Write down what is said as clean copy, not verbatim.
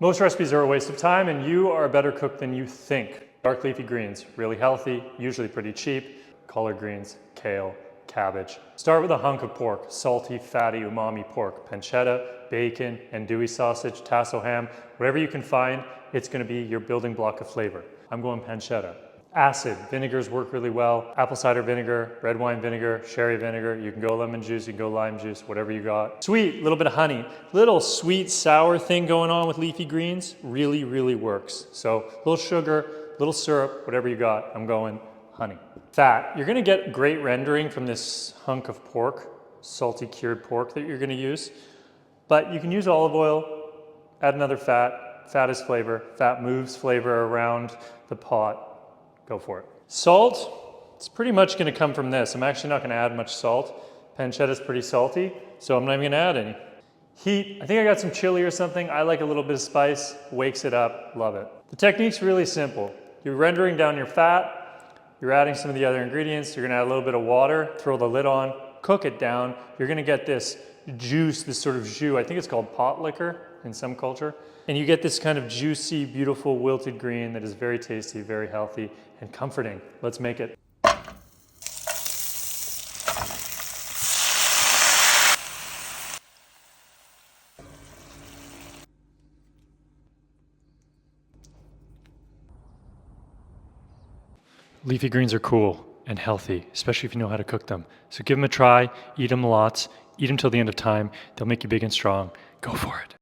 Most recipes are a waste of time, and you are a better cook than you think. Dark leafy greens, really healthy, usually pretty cheap. Collard greens, kale, cabbage. Start with a hunk of pork, salty, fatty, umami pork, pancetta, bacon, andouille sausage, tasso ham, whatever you can find, it's gonna be your building block of flavor. I'm going pancetta. Acid, vinegars work really well. Apple cider vinegar, red wine vinegar, sherry vinegar. You can go lemon juice, you can go lime juice, whatever you got. Sweet, a little bit of honey. Little sweet, sour thing going on with leafy greens really, really works. So a little sugar, little syrup, whatever you got, I'm going honey. Fat, you're gonna get great rendering from this hunk of pork, salty cured pork that you're gonna use. But you can use olive oil, add another fat. Fat is flavor. Fat moves flavor around the pot. Go for it. Salt, it's pretty much gonna come from this. I'm actually not gonna add much salt. Pancetta is pretty salty, so I'm not even gonna add any. Heat, I think I got some chili or something. I like a little bit of spice, wakes it up, love it. The technique's really simple. You're rendering down your fat, you're adding some of the other ingredients, you're gonna add a little bit of water, throw the lid on, cook it down. You're gonna get this juice, this sort of jus, I think it's called pot liquor in some culture. And you get this kind of juicy, beautiful, wilted green that is very tasty, very healthy, and comforting. Let's make it. Leafy greens are cool and healthy, especially if you know how to cook them. So give them a try, eat them lots, eat them till the end of time. They'll make you big and strong. Go for it.